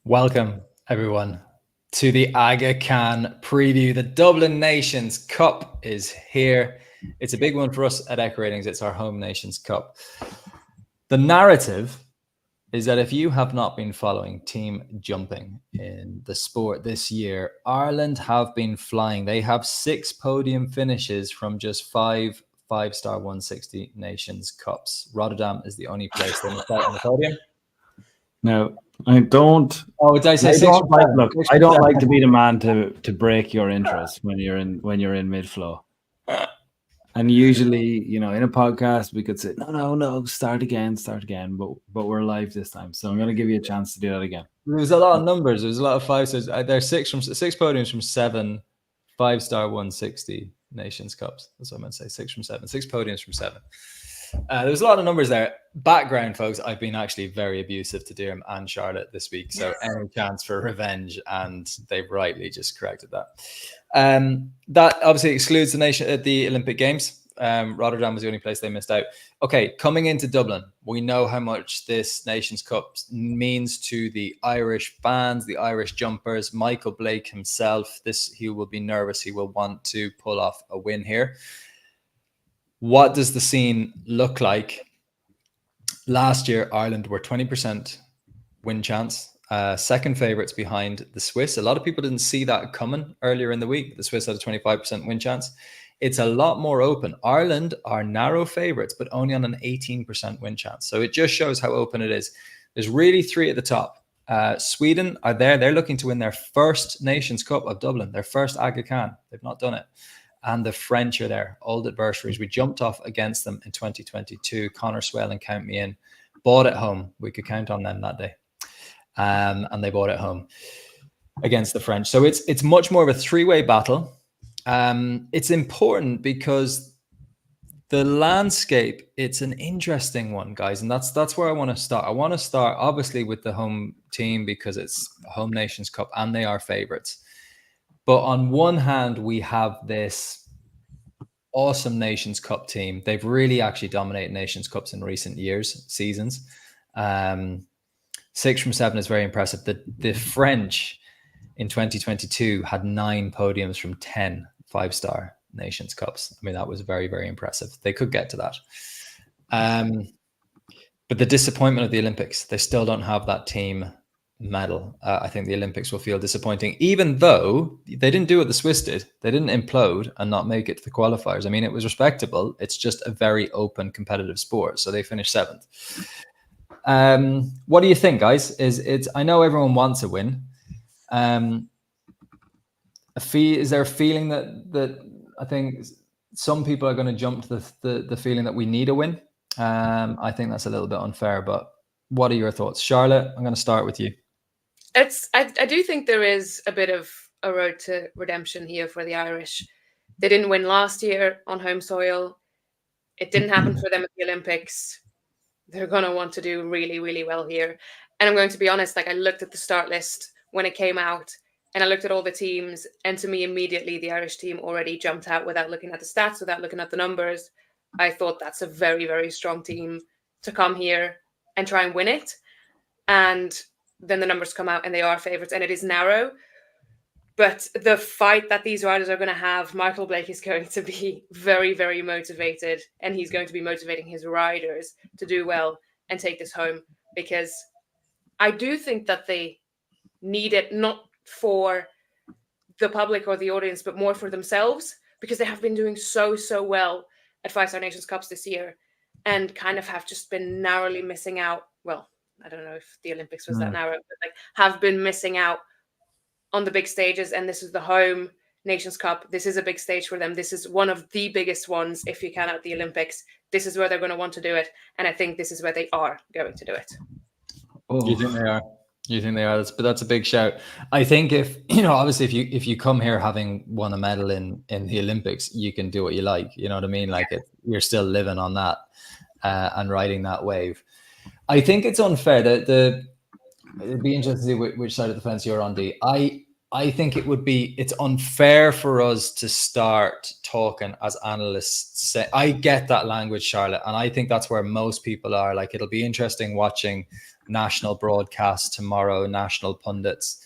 Welcome, everyone, to the Aga Khan preview. The Dublin Nations Cup is here. It's a big one for us at Echo Ratings. It's our home Nations Cup. The narrative is that if you have not been following team jumping in the sport this year, Ireland have been flying. They have 6 podium finishes from just 5 five-star 160 Nations Cups. Rotterdam is the only place they missed out on the podium. No, I don't. Oh, did I say six? Look, I don't like to be the man to break your interest when you're in mid flow. And usually, in a podcast, we could say, no, start again. But we're live this time, so I'm going to give you a chance to do that again. There was a lot of numbers. There was a lot of 5 stars. There's 6 podiums from 7 5-star 160 Nations Cups. That's what I meant to say. 6 from 7. 6 podiums from 7. There's a lot of numbers there. Background, folks, I've been actually very abusive to Deirdre and Charlotte this week, so any chance for revenge, and they've rightly just corrected that. That obviously excludes the nation at the Olympic Games. Rotterdam was the only place they missed out. Okay, coming into Dublin, we know how much this Nations Cup means to the Irish fans, the Irish jumpers. Michael Blake himself, he will be nervous. He will want to pull off a win here. What does the scene look like? Last year, Ireland were 20% win chance, second favourites behind the Swiss. A lot of people didn't see that coming earlier in the week. The Swiss had a 25% win chance. It's a lot more open. Ireland are narrow favourites, but only on an 18% win chance. So it just shows how open it is. There's really 3 at the top. Sweden are there. They're looking to win their first Nations Cup of Dublin, their first Aga Khan. They've not done it. And the French are there, old adversaries. We jumped off against them in 2022. Connor Swell and Count Me In bought it home. We could count on them that day. And they bought it home against the French. So it's much more of a 3-way battle. It's important because the landscape, it's an interesting one, guys. And that's where I want to start. I want to start, obviously, with the home team because it's a home Nations Cup and they are favourites. But on one hand, we have this awesome Nations Cup team. They've really actually dominated Nations Cups in recent seasons. 6 from 7 is very impressive. The French in 2022 had 9 podiums from 10 5-star Nations Cups. I mean, that was very, very impressive. They could get to that. But the disappointment of the Olympics, they still don't have that team medal. I think the Olympics will feel disappointing, even though they didn't do what the Swiss did. They didn't implode and not make it to the qualifiers. I mean, it was respectable. It's just a very open, competitive sport. So they finished 7th. What do you think, guys? I know everyone wants a win. Is there a feeling that I think some people are going to jump to the feeling that we need a win? I think that's a little bit unfair, but what are your thoughts? Charlotte, I'm going to start with you. I do think there is a bit of a road to redemption here for the Irish. They didn't win last year on home soil. It didn't happen for them at the Olympics. They're going to want to do really, really well here. And I'm going to be honest, I looked at the start list when it came out and I looked at all the teams, and to me, immediately, the Irish team already jumped out without looking at the stats, without looking at the numbers. I thought that's a very, very strong team to come here and try and win it. And then the numbers come out and they are favourites and it is narrow. But the fight that these riders are going to have, Michael Blake is going to be very, very motivated, and he's going to be motivating his riders to do well and take this home, because I do think that they need it, not for the public or the audience, but more for themselves, because they have been doing so well at 5-star Nations Cups this year and kind of have just been narrowly missing out. Well, I don't know if the Olympics was that narrow, but have been missing out on the big stages. And this is the home Nations Cup. This is a big stage for them. This is one of the biggest ones, if you count out the Olympics. This is where they're going to want to do it. And I think this is where they are going to do it. Oh. You think they are? You think they are? That's a big shout. I think obviously if you come here having won a medal in the Olympics, you can do what you like. You know what I mean? You're still living on that and riding that wave. I think it's unfair that it'd be interesting to see which side of the fence you're on, Dee. I think it's unfair for us to start talking as analysts. I get that language, Charlotte, and I think that's where most people are. It'll be interesting watching national broadcast tomorrow, national pundits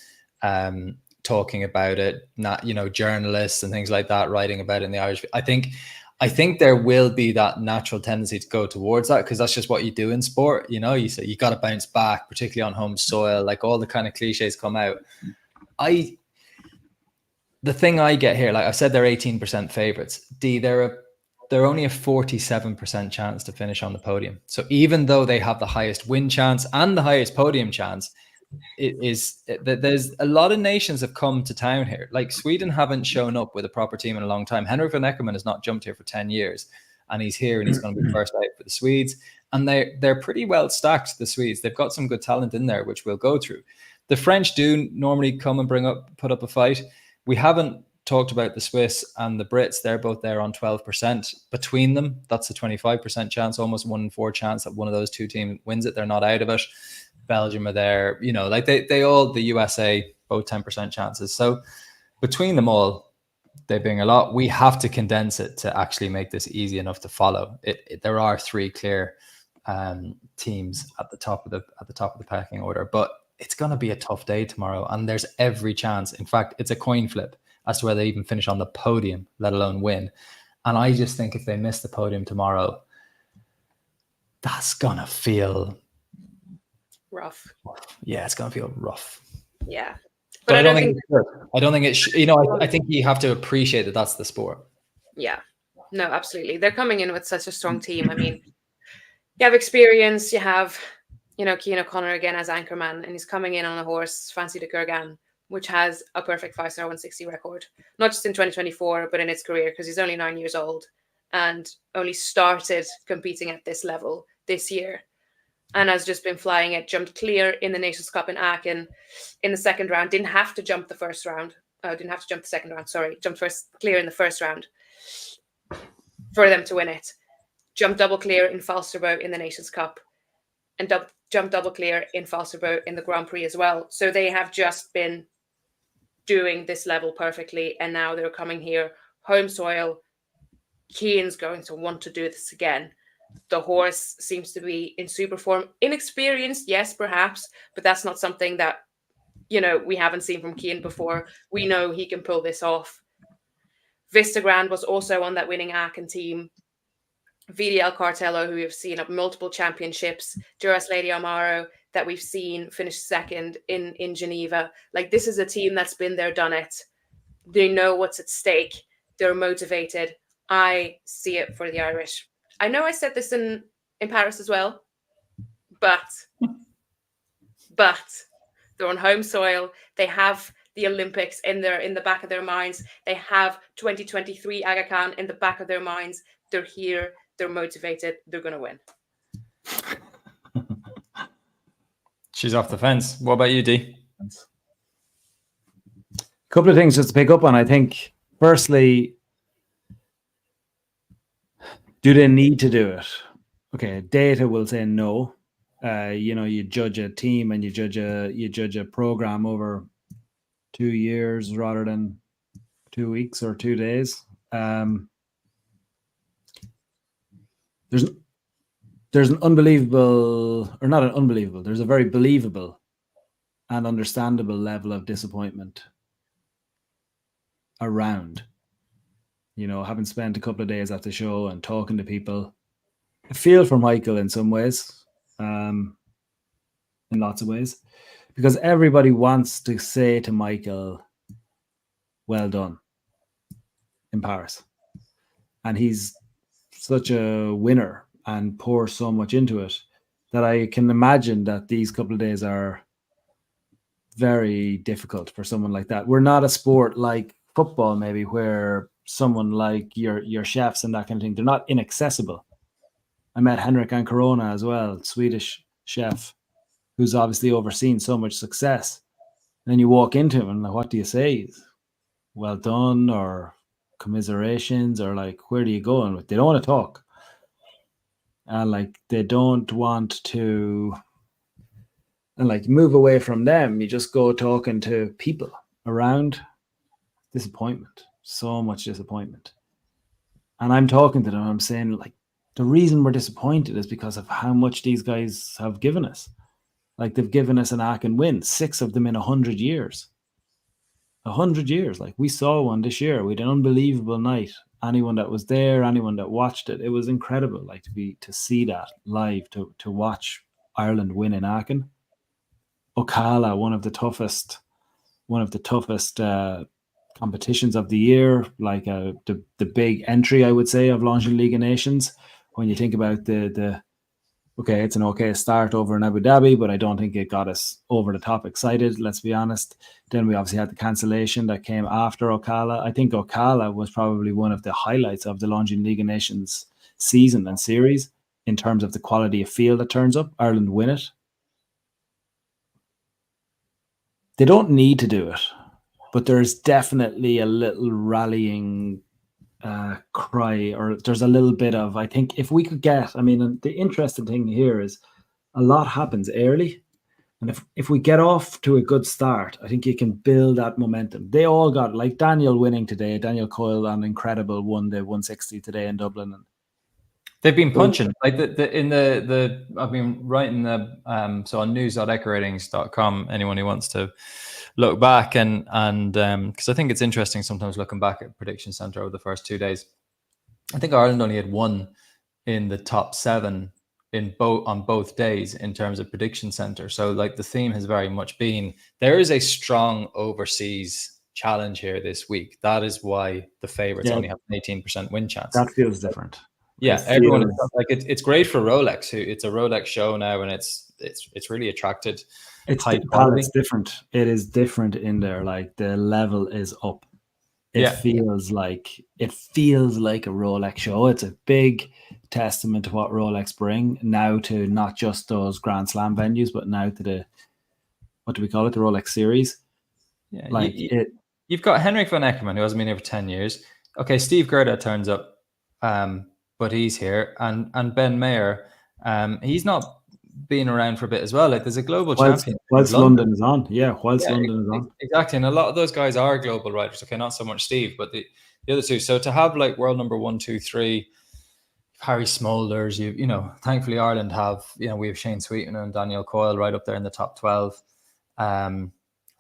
talking about it, not, you know, journalists and things like that writing about it in the Irish. I think there will be that natural tendency to go towards that, because that's just what you do in sport. You know, you say you got to bounce back, particularly on home soil, like all the kind of cliches come out. The thing I get here, like I said, they're 18% favorites. They're only a 47% chance to finish on the podium. So even though they have the highest win chance and the highest podium chance, there's a lot of nations have come to town here. Like Sweden haven't shown up with a proper team in a long time. Henrik van Eckermann has not jumped here for 10 years, and he's here and he's going to be first out for the Swedes. And they're pretty well stacked, the Swedes. They've got some good talent in there, which we'll go through. The French do normally come and put up a fight. We haven't talked about the Swiss and the Brits. They're both there on 12%. Between them, that's a 25% chance, almost 1 in 4 chance that one of those two teams wins it. They're not out of it. Belgium are there, you know, like they all, the USA, both 10% chances. So between them all, they bring a lot. We have to condense it to actually make this easy enough to follow. There are 3 clear teams at the top of the pecking order, but it's going to be a tough day tomorrow, and there's every chance. In fact, it's a coin flip as to whether they even finish on the podium, let alone win. And I just think if they miss the podium tomorrow, that's going to feel rough. Yeah, it's going to feel rough. Yeah. But I don't think it's, you know, I think you have to appreciate that that's the sport. Yeah. No, absolutely. They're coming in with such a strong team. I mean, you have experience, you have, you know, Cian O'Connor again as anchorman, and he's coming in on a horse, Fancy de Kurgan, which has a perfect 5-star 160 record, not just in 2024, but in its career, because he's only 9 years old and only started competing at this level this year, and has just been flying it. Jumped clear in the Nations Cup in Aachen in the second round. Didn't have to jump the first round. Didn't have to jump the second round. Sorry, jumped clear in the first round for them to win it. Jumped double clear in Falsterbo in the Nations Cup, and jumped double clear in Falsterbo in the Grand Prix as well. So they have just been doing this level perfectly, and now they're coming here, home soil. Cian's going to want to do this again. The horse seems to be in super form. Inexperienced, yes, perhaps, but that's not something that, you know, we haven't seen from Cian before. We know he can pull this off. Vistagrand was also on that winning Aachen team. VDL Cartello, who we've seen at multiple championships. Duras Lady Amaro, that we've seen finish second in Geneva. Like, this is a team that's been there, done it. They know what's at stake. They're motivated. I see it for the Irish. I know I said this in Paris as well, but they're on home soil. They have the Olympics in the back of their minds. They have 2023 Aga Khan in the back of their minds. They're here. They're motivated. They're going to win. She's off the fence. What about you, D? A couple of things just to pick up on. I think, firstly, do they need to do it? Okay, data will say no. You know, you judge a team and you judge a program over 2 years rather than 2 weeks or 2 days. There's an unbelievable, or not an unbelievable, there's a very believable and understandable level of disappointment around. You know, having spent a couple of days at the show and talking to people, I feel for Michael in some ways, in lots of ways, because everybody wants to say to Michael, well done in Paris. And he's such a winner and pours so much into it that I can imagine that these couple of days are very difficult for someone like that. We're not a sport like football, maybe, where someone like your chefs and that kind of thing, they're not inaccessible. I met Henrik Ancorona as well, Swedish chef, who's obviously overseen so much success. And then you walk into him and like, what do you say? Well done, or commiserations, or like, where do you go? And they don't want to talk. And like, they don't want to, and like, move away from them. You just go talking to people around. Disappointment, so much disappointment. And I'm talking to them, I'm saying, like, the reason we're disappointed is because of how much these guys have given us. Like they've given us an Aachen win, 6 of them in 100 years. 100 years. Like we saw one this year. We had an unbelievable night. Anyone that was there, anyone that watched it, it was incredible. Like to see that live, to watch Ireland win in Aachen. Ocala, one of the toughest competitions of the year, like the big entry, I would say, of launching League of Nations. When you think about it's an okay start over in Abu Dhabi, but I don't think it got us over the top excited, let's be honest. Then we obviously had the cancellation that came after Ocala. I think Ocala was probably one of the highlights of the Longines League of Nations season and series in terms of the quality of field that turns up. Ireland win it. They don't need to do it, but there's definitely a little rallying cry, or there's a little bit of, I think if we could get, the interesting thing here is a lot happens early, and if we get off to a good start, I think you can build that momentum. They all got, like Daniel winning today, Daniel Coyle on incredible won the 160 today in Dublin, and they've been punching like I've been writing the so on news.echoratings.com, anyone who wants to look back and because I think it's interesting sometimes looking back at Prediction Center over the first 2 days. I think Ireland only had one in the top 7 on both days in terms of Prediction Center. So like the theme has very much been there is a strong overseas challenge here this week. That is why the favorites only have an 18% win chance. That feels different. Yeah, everyone is like it's great for Rolex. It's a Rolex show now, and it's really attracted. It's different. It is different in there. Like the level is up. It feels like a Rolex show. It's a big testament to what Rolex bring now to not just those Grand Slam venues, but now to the, what do we call it? The Rolex series. Yeah, like you've got Henrik van Eckermann, who hasn't been here for 10 years. Okay, Steve Gerda turns up, but he's here, and Ben Mayer, he's not been around for a bit as well. Like there's a global champion. Whilst London is on. Yeah, London is on. Exactly. And a lot of those guys are global riders. Okay, not so much Steve, but the other two. So to have like world number 1, 2, 3, Harry Smolders, you know, thankfully Ireland have, you know, we have Shane Sweeten and Daniel Coyle right up there in the top 12.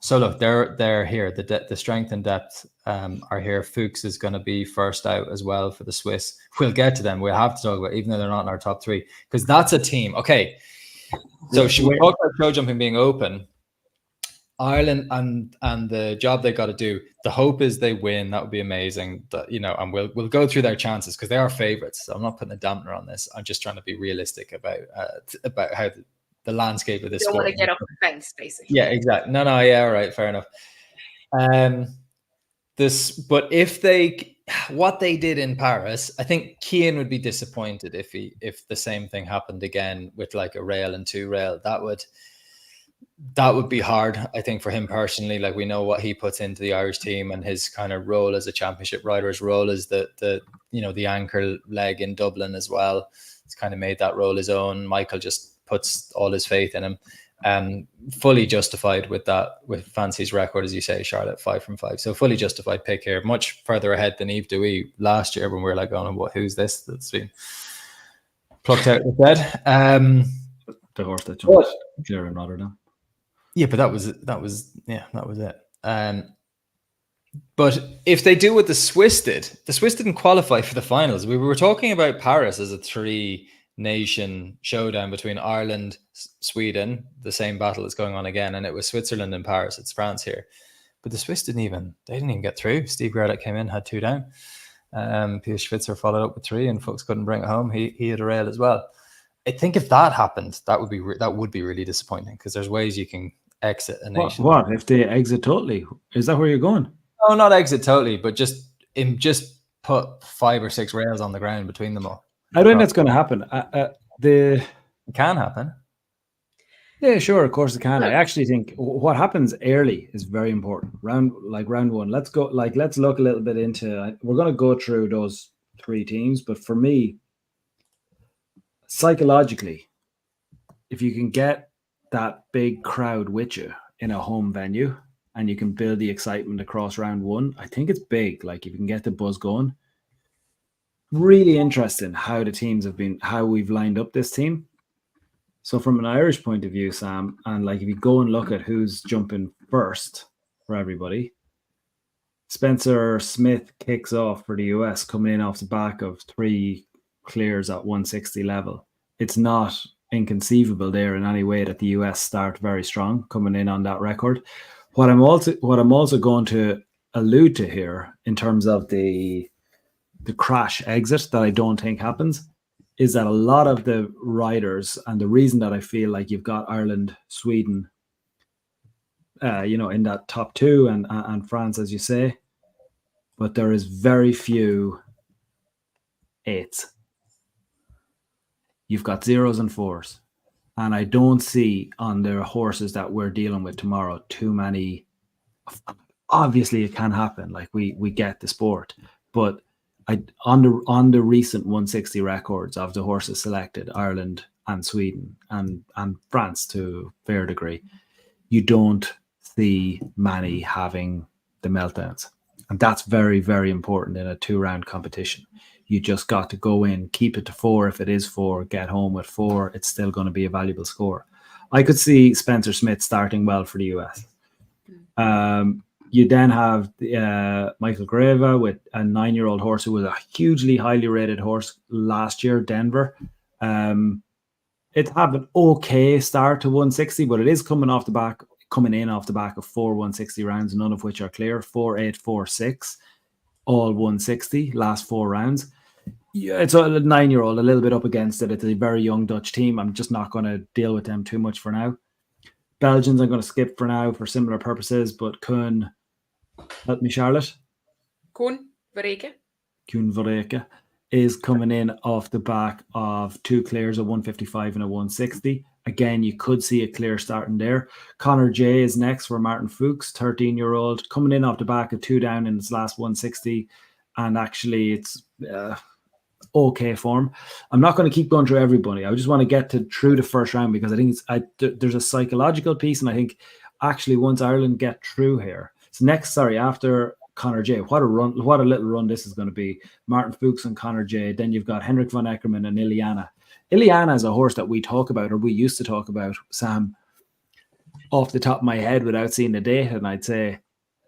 So look, they're here. The strength and depth are here. Fuchs is going to be first out as well for the Swiss. We'll get to them. We'll have to talk about, even though they're not in our top 3, because that's a team. Okay. So should we talk about show jumping being open? Ireland and the job they got to do. The hope is they win. That would be amazing. That, you know, and we'll go through their chances because they are favourites. So I'm not putting a dampener on this. I'm just trying to be realistic about how the landscape of this. You don't want to get off the fence, basically. Yeah, exactly. No, yeah, all right, fair enough. But if what they did in Paris, I think Cian would be disappointed if the same thing happened again with like a rail and 2 rail. That would be hard, I think, for him personally. Like we know what he puts into the Irish team and his kind of role as a championship rider, his role as the anchor leg in Dublin as well. It's kind of made that role his own. Michael just puts all his faith in him. Fully justified with Fancy's record, as you say, Charlotte, 5 from 5. So fully justified pick here, much further ahead than Yves Douy last year when we were like, oh, what? Who's this that's been plucked out of bed? The horse that jumped Clara in Rotterdam. Yeah, but that was it. But if they do what the Swiss didn't qualify for the finals. We were talking about Paris as a 3-nation showdown between Ireland, Sweden, the same battle that's going on again, and it was Switzerland and Paris. It's France here, but the Swiss didn't even get through. Steve Gerda came in, had 2 down. Piers Schwitzer followed up with 3, and Fuchs couldn't bring it home. He had a rail as well. I think if that happened, that would be really disappointing because there's ways you can exit a nation. What if they exit totally? Is that where you're going? No, not exit totally, but just put 5 or 6 rails on the ground between them all. I don't think that's going to happen. It can happen. Yeah, sure, of course it can. I actually think what happens early is very important. Round 1. Let's look a little bit into. We're going to go through those 3 teams, but for me, psychologically, if you can get that big crowd with you in a home venue and you can build the excitement across round 1, I think it's big. Like if you can get the buzz going. Really interesting how the teams have been, how we've lined up this team. So from an Irish point of view, Sam, and like if you go and look at who's jumping first for everybody, Spencer Smith kicks off for the US, coming in off the back of 3 clears at 160 level. It's not inconceivable there in any way that the US start very strong, coming in on that record. What I'm also going to allude to here in terms of the crash exit that I don't think happens is that a lot of the riders, and the reason that I feel like you've got Ireland, Sweden, in that top 2 and France, as you say, but there is very few 8s. You've got 0s and 4s. And I don't see on the horses that we're dealing with tomorrow too many. Obviously, it can happen. Like we get the sport, but on the recent 160 records of the horses selected, Ireland and Sweden and France to a fair degree, you don't see many having the meltdowns. And that's very, very important in a 2-round competition. You just got to go in, keep it to 4. If it is 4, get home with 4. It's still going to be a valuable score. I could see Spencer Smith starting well for the US. You then have Michael Greva with a 9-year-old horse who was a hugely highly rated horse last year, Denver. It had an okay start to 160, but it is coming in off the back of 4 160 rounds, none of which are clear. 4, 8, 4, 6, all 160 last 4 rounds. Yeah, it's a 9-year-old, a little bit up against it. It's a very young Dutch team. I'm just not going to deal with them too much for now. Belgians I'm going to skip for now for similar purposes, but Kuhn, help me, Charlotte. Kuhn Verreke is coming in off the back of 2 clears, a 155 and a 160. Again, you could see a clear starting there. Connor J is next for Martin Fuchs, 13-year-old, coming in off the back of 2 down in his last 160. And actually, it's okay form. I'm not going to keep going through everybody. I just want to get through the first round because I think there's a psychological piece. And I think actually once Ireland get through here, after Connor J, what a little run this is going to be. Martin Fuchs and Connor J. Then you've got Henrik von Eckermann and Iliana. Iliana is a horse that we talk about, or we used to talk about, Sam, off the top of my head without seeing the data, and I'd say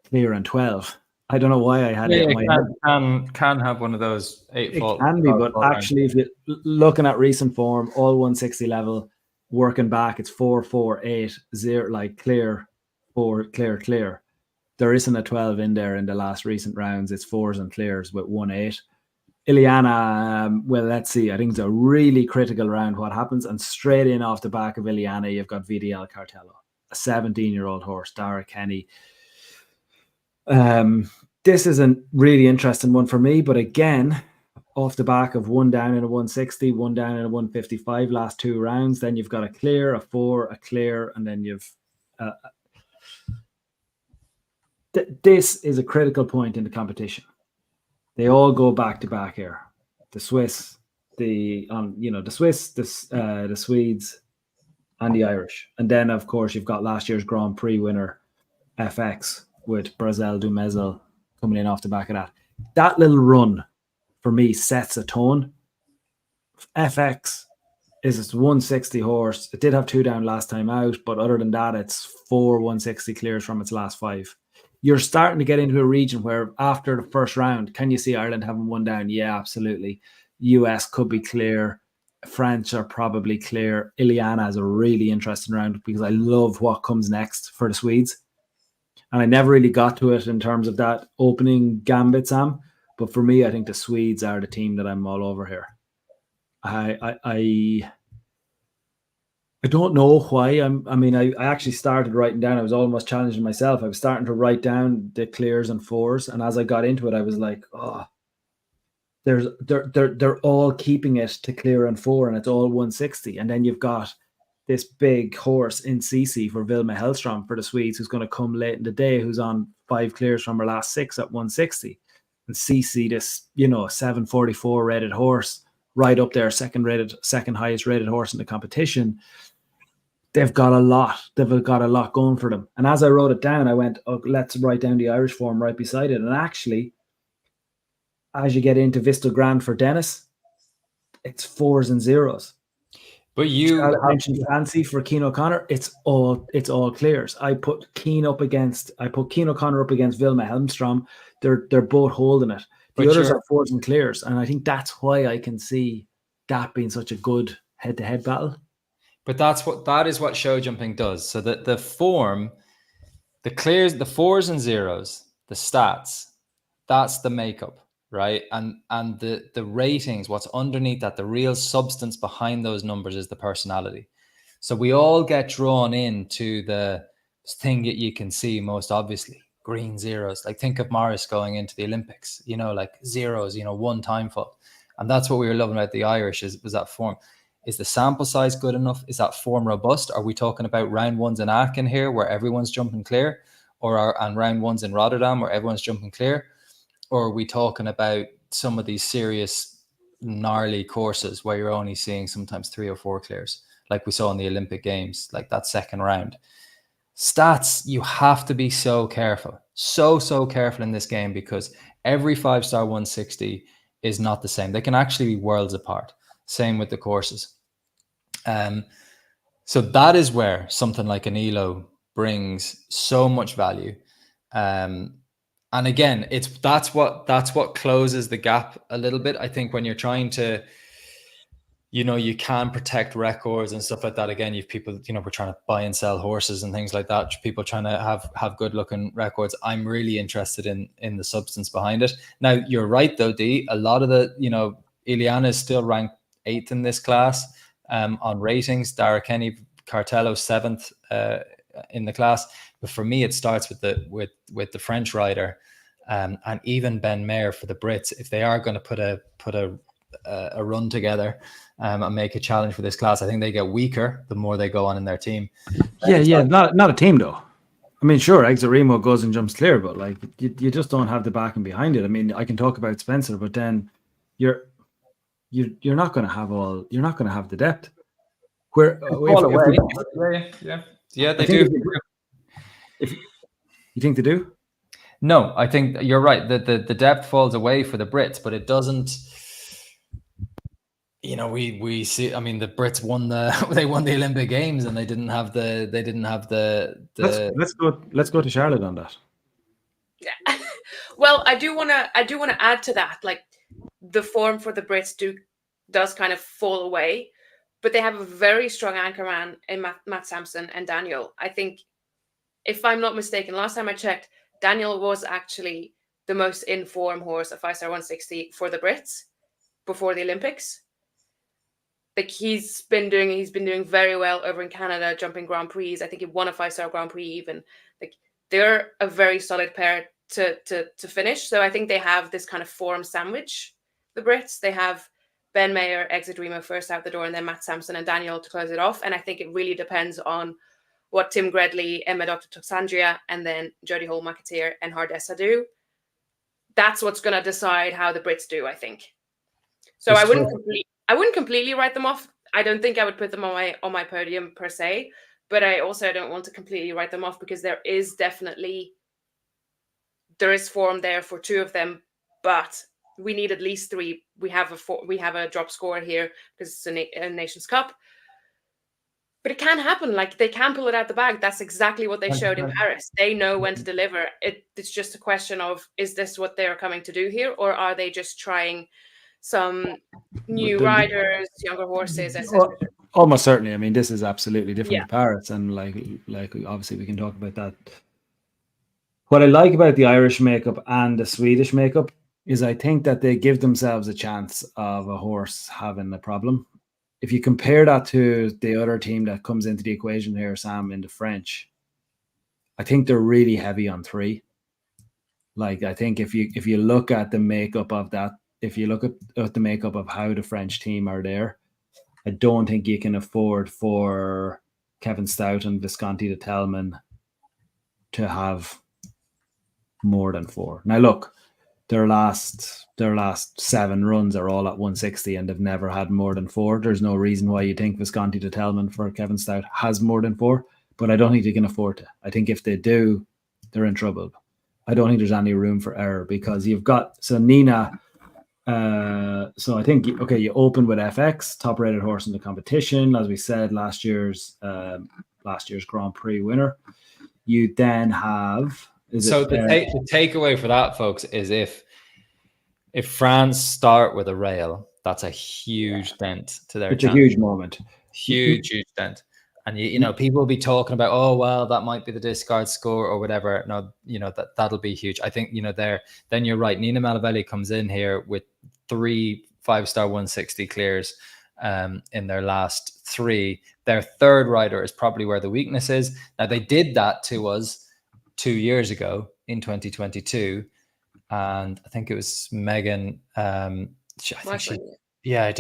clear and 12. I don't know why I had it in my head. Can have one of those 8 fault. It can be, but actually, if you're looking at recent form, all 160 level, working back, it's 4, 4, 8, 0, like clear, 4, clear. There isn't a 12 in there in the last recent rounds. It's 4s and clears with 1, 8. Iliana, well, let's see. I think it's a really critical round what happens. And straight in off the back of Iliana, you've got VDL Cartello, a 17-year-old horse, Dara Kenny. This is a really interesting one for me. But again, off the back of 1 down in a 160, 1 down in a 155 last 2 rounds. Then you've got a clear, a 4, a clear, and then you've... this is a critical point in the competition. They all go back to back here. The Swiss, the Swedes, and the Irish, and then of course you've got last year's Grand Prix winner FX with Brazel du Mesel coming in off the back of that. That little run for me sets a tone. FX is its 160 horse. It did have 2 down last time out, but other than that, it's 4 160 clears from its last 5. You're starting to get into a region where after the first round, can you see Ireland having 1 down? Yeah, absolutely. US could be clear. French are probably clear. Iliana is a really interesting round because I love what comes next for the Swedes. And I never really got to it in terms of that opening gambit, Sam. But for me, I think the Swedes are the team that I'm all over here. I don't know why. I actually started writing down. I was almost challenging myself. I was starting to write down the clears and 4s, and as I got into it, I was like, "Oh, they're all keeping it to clear and 4, and it's all 160." And then you've got this big horse in Cece for Vilma Hellstrom for the Swedes, who's going to come late in the day, who's on 5 clears from her last 6 at 160. And Cece, this 744 rated horse, right up there, second highest rated horse in the competition. They've got a lot. They've got a lot going for them. And as I wrote it down, I went, "Oh, let's write down the Irish form right beside it." And actually, as you get into Vista Grand for Dennis, it's 4s and 0s. But you Charlotte mentioned fancy for Keane O'Connor. It's all clears. I put Keane O'Connor up against Vilma Helmstrom. They're both holding it. The others are fours and clears, and I think that's why I can see that being such a good head-to-head battle. But that is what show jumping does. So that the form, the clears, the fours and zeros, the stats, that's the makeup, right? And the ratings, what's underneath that, the real substance behind those numbers is the personality. So we all get drawn into the thing that you can see most obviously, green zeros. Like think of Morris going into the Olympics, like zeros, one time fault. And that's what we were loving about the Irish was that form. Is the sample size good enough? Is that form robust? Are we talking about round ones in Aachen here where everyone's jumping clear? And round ones in Rotterdam where everyone's jumping clear? Or are we talking about some of these serious, gnarly courses where you're only seeing sometimes 3 or 4 clears, like we saw in the Olympic Games, like that second round? Stats, you have to be so careful, so careful in this game, because every 5-star 160 is not the same. They can actually be worlds apart. Same with the courses. So that is where something like an ELO brings so much value. And again, that's what closes the gap a little bit. I think when you're trying to, you can protect records and stuff like that. Again, you've people, we're trying to buy and sell horses and things like that. People trying to have good looking records. I'm really interested in the substance behind it. Now, you're right though, D. A lot of the, Ileana is still ranked 8th in this class on ratings. Dara Kenny Cartello 7th in the class. But for me, it starts with the French rider, and even Ben Mayer for the Brits. If they are going to put a run together and make a challenge for this class, I think they get weaker the more they go on in their team. Not a team though. I mean, sure, Exarimo goes and jumps clear, but like you just don't have the backing behind it. I mean, I can talk about Spencer, but then you're not going to have the depth. Where they do. You think they do? No, I think you're right. The depth falls away for the Brits, but it doesn't. We see. I mean, the Brits won the Olympic Games, and they didn't have the. Let's go to Charlotte on that. Yeah. Well, I do want to add to that. Like, the form for the Brits does kind of fall away, but they have a very strong anchorman in Matt Sampson and Daniel. I think, if I'm not mistaken, last time I checked, Daniel was actually the most in form horse at 5-star 160 for the Brits before the Olympics. Like, he's been doing very well over in Canada, jumping Grand Prix. I think he won a 5-star Grand Prix even. Like, they're a very solid pair to finish. So I think they have this kind of form sandwich, the Brits. They have Ben Mayer, Exarimo first out the door, and then Matt Sampson and Daniel to close it off. And I think it really depends on what Tim Gredley, Emma Dr. Toxandria, and then Jodie Hall-McAteer and Hardessa do. That's what's going to decide how the Brits do, I think. So I wouldn't completely write them off. I don't think I would put them on my podium per se, but I also don't want to completely write them off, because there is form there for 2 of them, but we need at least 3. We have a drop score here because it's a Nations Cup. But it can happen. Like, they can pull it out the bag. That's exactly what they showed in Paris. They know when to deliver. It's just a question of, is this what they're coming to do here, or are they just trying some new riders, younger horses, etc.? Almost certainly. I mean, this is absolutely different to Paris, and like obviously we can talk about that. What I like about the Irish makeup and the Swedish makeup is I think that they give themselves a chance of a horse having a problem. If you compare that to the other team that comes into the equation here, Sam, in the French, I think they're really heavy on 3. Like, I think if you look at the makeup of that, if you look at the makeup of how the French team are there, I don't think you can afford for Kevin Stout and Visconti de Telman to have more than 4. Now, look, their last 7 runs are all at 160, and they've never had more than 4. There's no reason why you think Visconti de Telman for Kevin Stout has more than 4, but I don't think they can afford to. I think if they do, they're in trouble. I don't think there's any room for error, because you've got, so Nina So I think you open with FX, top rated horse in the competition, as we said, last year's Grand Prix winner. You then have the takeaway for that, folks, is if France start with a rail, that's a huge dent to their it's a huge moment. Huge dent. And you know, people will be talking about, oh well, that might be the discard score or whatever. No, you know, that'll be huge. I think, you know, then you're right. Nina Malavelli comes in here with 3 5-star 160 clears in their last 3. Their third rider is probably where the weakness is. Now they did that to us 2 years ago in 2022, and I think it was Megan. Did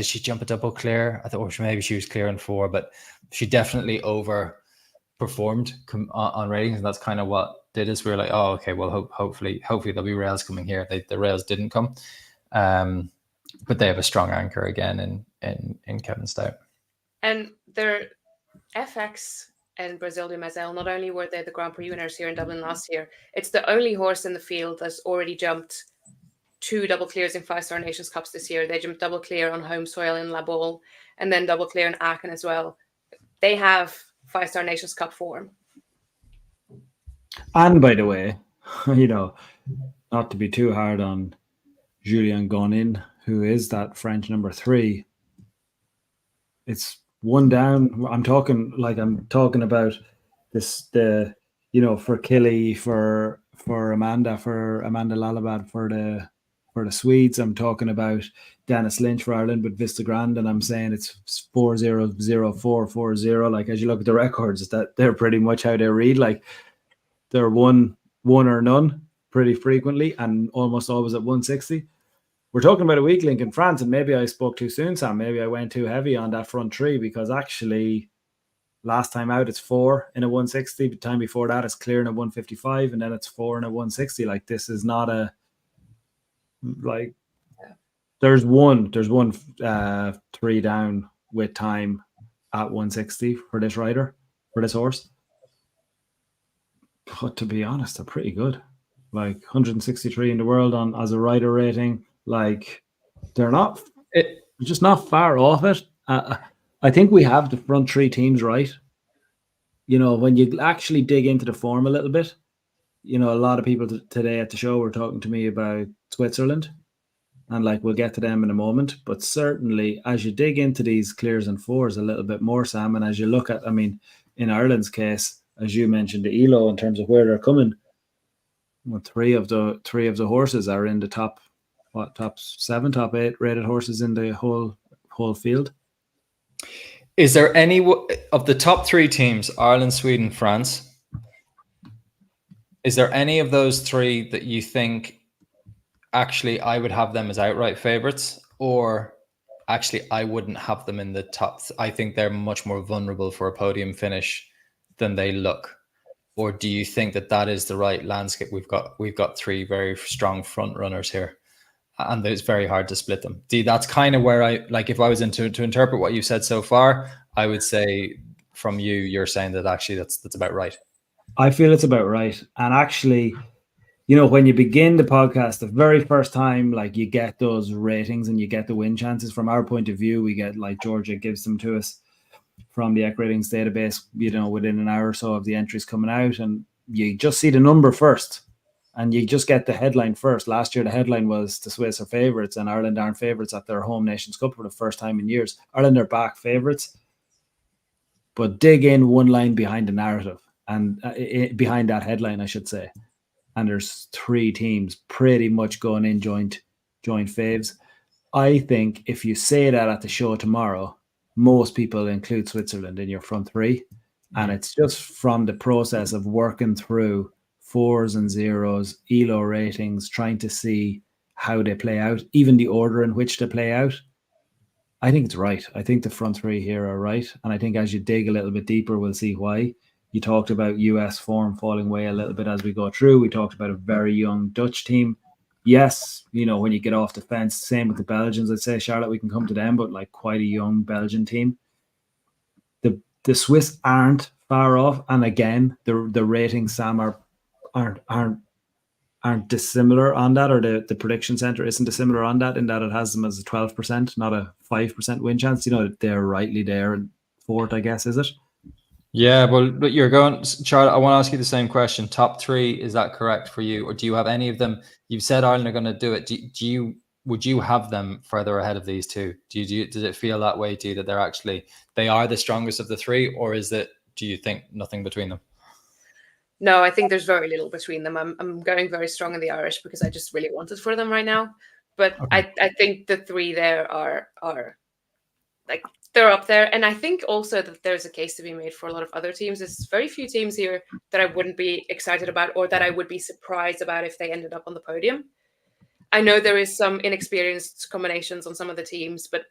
she jump a double clear? I thought, or maybe she was clear in 4, but she definitely overperformed on ratings, and that's kind of what did us. We were like, oh, okay, well, hopefully there'll be rails coming here. The rails didn't come, but they have a strong anchor again in Kevin Stout. And their FX and Brazil du Mazel, not only were they the Grand Prix winners here in Dublin last year, it's the only horse in the field that's already jumped 2 double clears in 5-star Nations Cups this year. They jumped double clear on home soil in La Baule and then double clear in Aachen as well. They have 5-star Nations Cup form. And by the way, you know, not to be too hard on Julien Gonin, who is that French number 3. It's one down. I'm talking about this, for Killy, for Amanda Lalabad, for the Swedes. I'm talking about Dennis Lynch for Ireland with Vista Grand, and I'm saying it's 4-0-0-4-4-0. Like, as you look at the records, that they're pretty much how they read. Like, they're one or none pretty frequently, and almost always at 160. We're talking about a weak link in France, and maybe I spoke too soon, Sam. Maybe I went too heavy on that front 3, because actually last time out it's 4 in a 160. The time before that it's clear in a 155, and then it's 4 in a 160. Like, this is not a there's one 3 down with time at 160 for this rider, for this horse. But to be honest, they're pretty good. Like, 163 in the world as a rider rating. Like, they're just not far off it. I think we have the front 3 teams right. You know, when you actually dig into the form a little bit, you know, a lot of people today at the show were talking to me about Switzerland, and like, we'll get to them in a moment. But certainly, as you dig into these clears and 4s a little bit more, Sam, and as you look at, I mean, in Ireland's case, as you mentioned, the ELO in terms of where they're coming, well, 3 of the horses are in the top 7, top 8 rated horses in the whole field. Is there any of the top 3 teams, Ireland, Sweden, France, is there any of those 3 that you think actually I would have them as outright favorites, or actually I wouldn't have them in the top? I think they're much more vulnerable for a podium finish than they look. Or do you think that is the right landscape? We've got 3 very strong front runners here, and it's very hard to split them. That's kind of where I, like, if I was to interpret what you've said so far, I would say from you're saying that actually that's about right. I feel it's about right. And actually, you know, when you begin the podcast, the very first time, like, you get those ratings and you get the win chances. From our point of view, we get, like, Georgia gives them to us from the EC ratings database, you know, within an hour or so of the entries coming out, and you just see the number first, and you just get the headline first. Last year, the headline was the Swiss are favourites and Ireland aren't favourites at their home Nations Cup for the first time in years. Ireland are back favourites, but dig in one line behind the narrative, and behind that headline, I should say. And there's 3 teams pretty much going in joint faves. I think if you say that at the show tomorrow, most people include Switzerland in your front 3. And it's just from the process of working through 4s and 0s, ELO ratings, trying to see how they play out, even the order in which they play out. I think it's right. I think the front 3 here are right. And I think as you dig a little bit deeper, we'll see why. You talked about US form falling away a little bit as we go through. We talked about a very young Dutch team. Yes, you know, when you get off the fence, same with the Belgians. I'd say, Charlotte, we can come to them, but like, quite a young Belgian team. The Swiss aren't far off, and again, the ratings, Sam, aren't aren't dissimilar on that, or the prediction center isn't dissimilar on that, in that it has them as a 12%, not a 5% win chance. They're rightly there in fourth, I guess, is it? Yeah, but you're going, Charlotte. I want to ask you the same question. Top three, is that correct for you, or do you have any of them? You've said Ireland are going to do it. Would you have them further ahead of these two? Does it feel that way to you, that they are the strongest of the three, or do you think nothing between them? No, I think there's very little between them. I'm going very strong in the Irish because I just really want it for them right now. But okay. I think the three there are like, they're up there. And I think also that there's a case to be made for a lot of other teams. There's very few teams here that I wouldn't be excited about, or that I would be surprised about if they ended up on the podium. I know there is some inexperienced combinations on some of the teams, but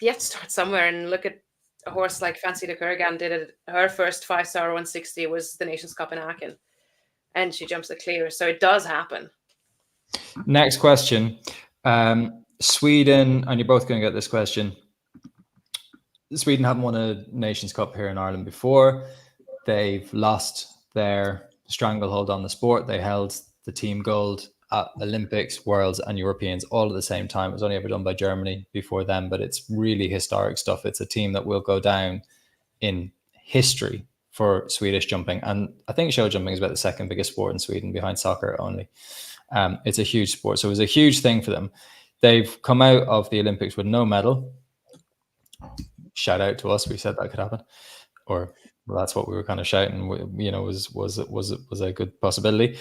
you have to start somewhere. And look at a horse like Fancy de Kurgan did it. Her first 5-star 160 was the Nations Cup in Aachen, and she jumps the clear. So it does happen. Next question. Sweden, and you're both going to get this question. Sweden haven't won a Nations Cup here in Ireland before. They've lost their stranglehold on the sport. They held the team gold at Olympics, Worlds, and Europeans all at the same time. It was only ever done by Germany before them, but it's really historic stuff. It's a team that will go down in history for Swedish jumping. And I think show jumping is about the second biggest sport in Sweden, behind soccer only. It's a huge sport. So it was a huge thing for them. They've come out of the Olympics with no medal. Shout out to us. We said that could happen. Or well, that's what we were kind of shouting, was a good possibility.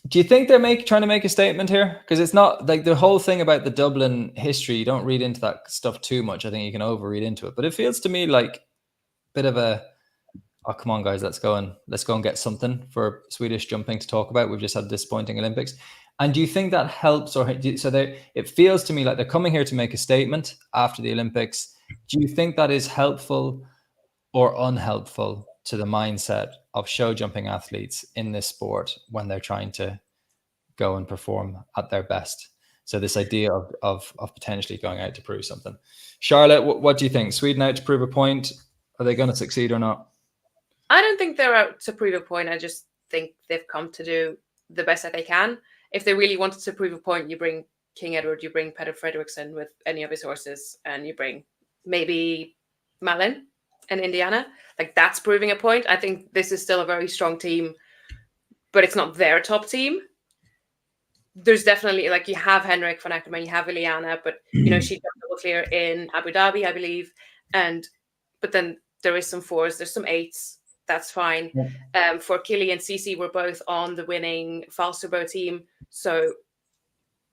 Do you think they're trying to make a statement here? Because it's not like the whole thing about the Dublin history. You don't read into that stuff too much. I think you can overread into it. But it feels to me like a bit of a, oh, come on, guys, let's go and get something for Swedish jumping to talk about. We've just had a disappointing Olympics. And do you think that helps? It feels to me like they're coming here to make a statement after the Olympics. Do you think that is helpful or unhelpful to the mindset of show jumping athletes in this sport when they're trying to go and perform at their best? So this idea of potentially going out to prove something. Charlotte, what do you think? Sweden out to prove a point? Are they going to succeed or not? I don't think they're out to prove a point. I just think they've come to do the best that they can. If they really wanted to prove a point, you bring King Edward, you bring Peter Fredrickson with any of his horses, and you bring maybe Malin and Indiana. Like, that's proving a point. I think this is still a very strong team, but it's not their top team. There's definitely, like, you have Henrik van Eckermann, you have Iliana, but she jumped double clear in Abu Dhabi, I believe. But then there is some 4s, there's some 8s. That's fine. Yeah. For Killy and Cece, we're both on the winning Falsterbo team, so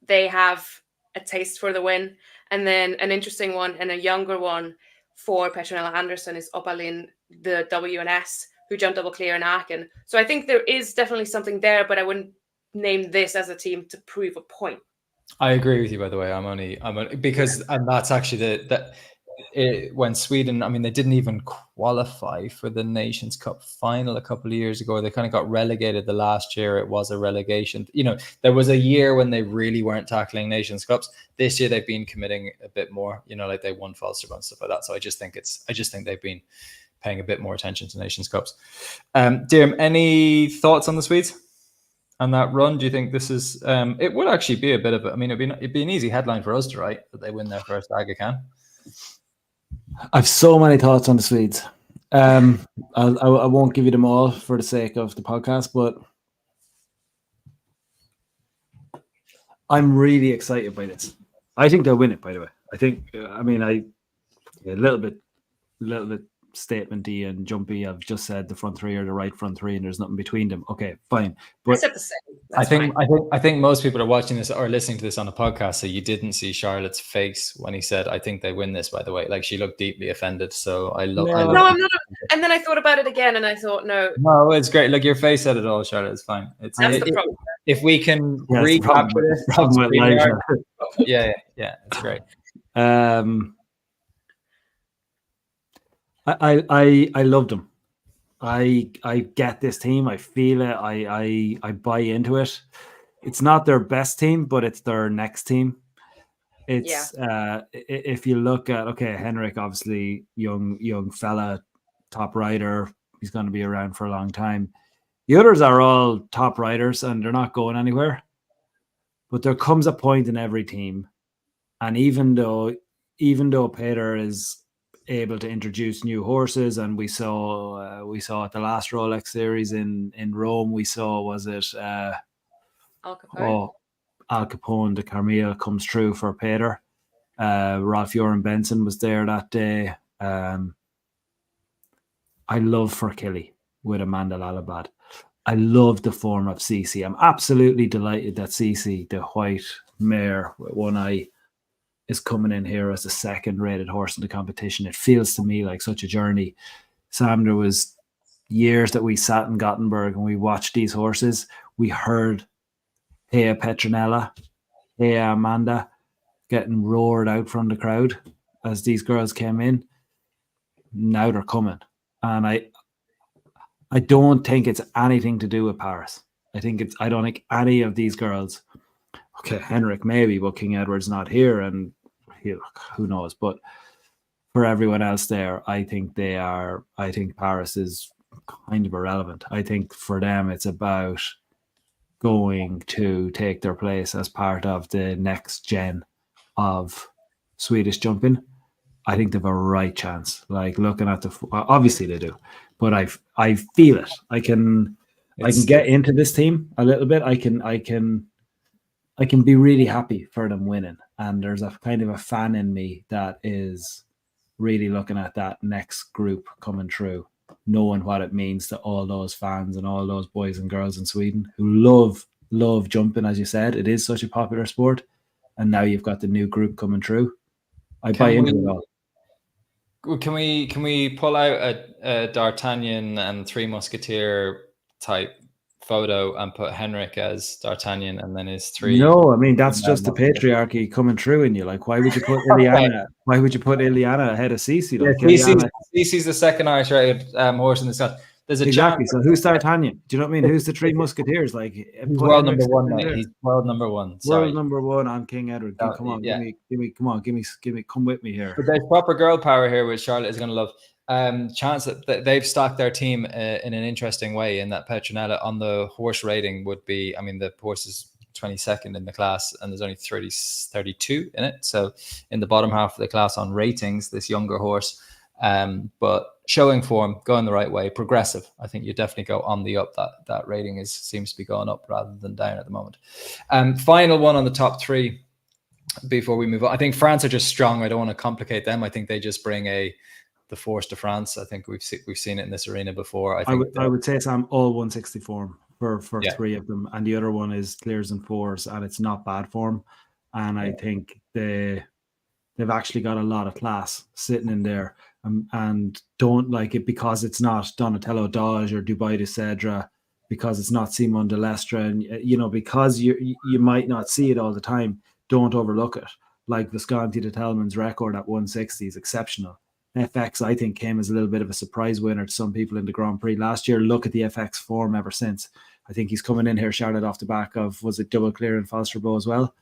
they have a taste for the win. And then an interesting one and a younger one for Petronella Anderson is Opalin, the WNS, who jumped double clear in Aachen. So I think there is definitely something there, but I wouldn't name this as a team to prove a point. I agree with you, by the way. I'm only because, and that's actually when Sweden, I mean, they didn't even qualify for the Nations Cup final a couple of years ago. They kind of got relegated the last year. It was a relegation. There was a year when they really weren't tackling Nations Cups. This year they've been committing a bit more, like they won Falsterbo and stuff like that. So I just think they've been paying a bit more attention to Nations Cups. Dirm, any thoughts on the Swedes and that run? Do you think this is, it would actually be a bit of it'd be an easy headline for us to write that they win their first Aga Khan. I've so many thoughts on the Swedes. I won't give you them all for the sake of the podcast, but I'm really excited by this. I think they'll win it, by the way. I think, a little bit statementy and jumpy. I've just said the front three are the right front three and there's nothing between them. Okay, fine. But I said the same. I think most people are watching this or listening to this on a podcast, so you didn't see Charlotte's face when he said, I think they win this, by the way. Like, she looked deeply offended. So I love I'm not. And then I thought about it again and I thought, no, it's great. Look, your face said it all, Charlotte. It's fine. That's the problem. If we can recapture this, yeah, it's great. I love them. I get this team. I feel it. I buy into it. It's not their best team, but it's their next team. It's if you look at Henrik, obviously young fella, top rider. He's going to be around for a long time. The others are all top riders and they're not going anywhere. But there comes a point in every team, and even though Peter is able to introduce new horses, and we saw at the last Rolex series in Rome, we saw, was it Al Capone. Al Capone de Carmel comes through for Peter. Ralph Joran Benson was there that day. I love for Killy with Amanda Lalabad. I love the form of Cece. I'm absolutely delighted that Cece, the white mare with one eye, is coming in here as the second rated horse in the competition. It feels to me like such a journey. Sam, there was years that we sat in Gothenburg and we watched these horses. We heard Hea Petronella, Hea Amanda getting roared out from the crowd as these girls came in. Now they're coming. And I don't think it's anything to do with Paris. I don't think any of these girls, okay, Henrik maybe, but King Edward's not here, and who knows? But for everyone else there, I think Paris is kind of irrelevant. I think for them it's about going to take their place as part of the next gen of Swedish jumping. I think they have a right chance. Like, looking at obviously they do, but I feel it. I can get into this team a little bit. I can be really happy for them winning. And there's a kind of a fan in me that is really looking at that next group coming through, knowing what it means to all those fans and all those boys and girls in Sweden who love jumping. As you said, it is such a popular sport. And now you've got the new group coming through. I buy into it all. Can we pull out a D'Artagnan and Three Musketeer type photo and put Henrik as D'Artagnan and then his three? No, I mean, that's just the patriarchy coming through in you. Like, why would you put Iliana? Why would you put Iliana ahead of Cece? Like, Cece's the second Irish rated horse in this class. There's exactly. So who's D'Artagnan? Do you know what I mean? Who's the Three Musketeers? Like, he's world number one. Mate. He's world number one. Sorry. World number one on King Edward. Come on, give me, come with me here. But there's proper girl power here, which Charlotte is going to love. Chance that they've stocked their team in an interesting way, in that Petronella on the horse rating would be, I mean, the horse is 22nd in the class and there's only 32 in it. So in the bottom half of the class on ratings, this younger horse, but showing form, going the right way, progressive. I think you definitely go on the up. That rating seems to be going up rather than down at the moment. Final one on the top three before we move on. I think France are just strong. I don't want to complicate them. I think they just bring the force to France. I think we've seen it in this arena before. I would say, Sam, all 160 form for three of them, and the other one is clears and fours, and it's not bad form. And I think they've actually got a lot of class sitting in there, and don't like it because it's not Donatello Dodge or Dubai de Cedra, because it's not Simon de Lestre, and because you might not see it all the time. Don't overlook it. Like Visconti de Telman's record at 160 is exceptional. FX, I think, came as a little bit of a surprise winner to some people in the Grand Prix last year. Look at the FX form ever since. I think he's coming in here, Charlotte, off the back of, was it Double Clear and Falsterbo as well?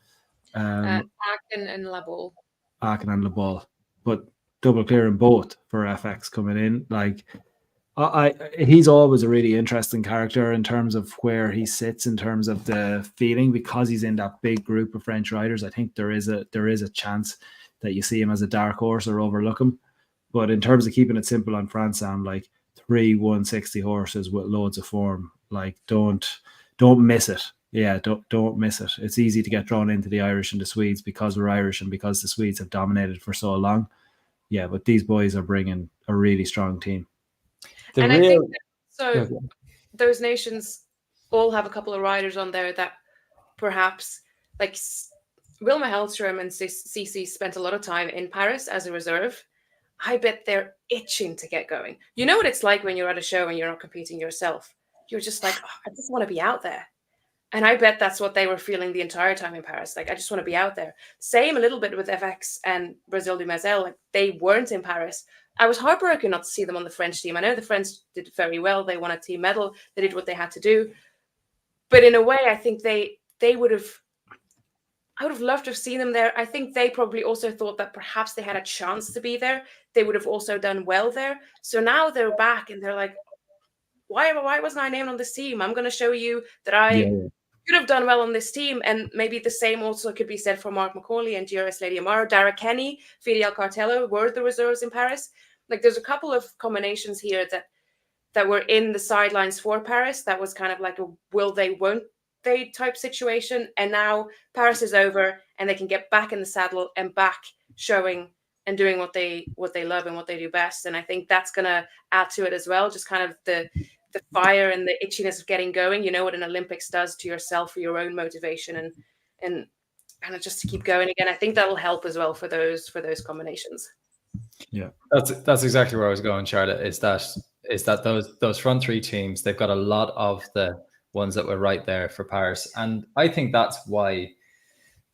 Aachen and La Ball. Aachen and La Ball. But Double Clear in both for FX coming in. Like, he's always a really interesting character in terms of where he sits in terms of the feeling, because he's in that big group of French riders. I think there is a chance that you see him as a dark horse or overlook him. But in terms of keeping it simple on France, Sam, like 3 160 horses with loads of form, like don't miss it. Yeah, don't miss it. It's easy to get drawn into the Irish and the Swedes because we're Irish and because the Swedes have dominated for so long. Yeah, but these boys are bringing a really strong team. I think so. Those nations all have a couple of riders on there that perhaps, like Wilma Hellstrom and Cece, spent a lot of time in Paris as a reserve. I bet they're itching to get going. You know what it's like when you're at a show and you're not competing yourself. You're just like, I just want to be out there. And I bet that's what they were feeling the entire time in Paris. Like, I just want to be out there. Same a little bit with FX and Brazil du Mazel. Like, they weren't in Paris. I was heartbroken not to see them on the French team. I know the French did very well. They won a team medal. They did what they had to do. But in a way, I think I would have loved to have seen them there. I think they probably also thought that perhaps they had a chance to be there. They would have also done well there. So now they're back and they're like, why wasn't I named on this team? I'm going to show you that I could have done well on this team. And maybe the same also could be said for Mark McCauley and GRS Lady Amaro. Dara Kenny, Fidel Cartello were the reserves in Paris. Like, there's a couple of combinations here that were in the sidelines for Paris. That was kind of like a will they, won't they type situation. And now Paris is over and they can get back in the saddle and back showing and doing what they love and what they do best. And I think that's going to add to it as well. Just kind of the fire and the itchiness of getting going. You know what an Olympics does to yourself, for your own motivation and kind of just to keep going again. I think that'll help as well for those combinations. Yeah, that's exactly where I was going, Charlotte. Is that those front three teams, they've got a lot of the ones that were right there for Paris, and I think that's why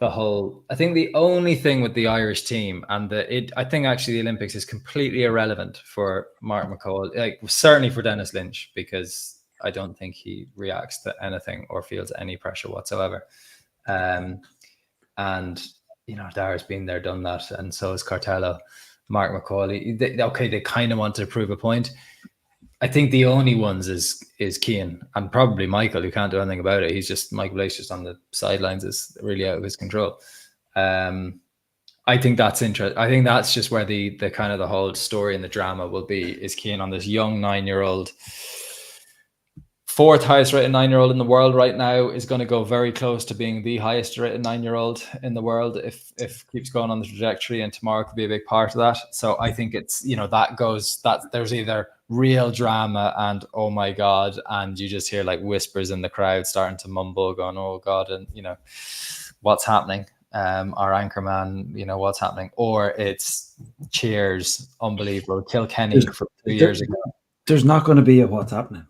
I think the only thing with the Irish team and I think actually the Olympics is completely irrelevant for Mark McCall, like certainly for Dennis Lynch, because I don't think he reacts to anything or feels any pressure whatsoever. And you know, Dara's been there, done that, and so is Cartello. Mark McCauley, they kind of want to prove a point. I think the only ones is Cian and probably Michael, who can't do anything about it. Michael Blake's just on the sidelines, is really out of his control. I think that's interesting. I think that's just where the kind of the whole story and the drama will be, is Cian on this young 9-year-old, fourth highest rated 9-year-old in the world right now, is going to go very close to being the highest rated 9-year-old in the world if keeps going on the trajectory, and tomorrow could be a big part of that. So I think it's, you know, that there's either real drama and oh my God, and you just hear like whispers in the crowd starting to mumble, going, oh God, and you know, what's happening? Our anchor man, you know, what's happening? Or it's cheers, unbelievable, Kilkenny from 2 years ago. There's not going to be a what's happening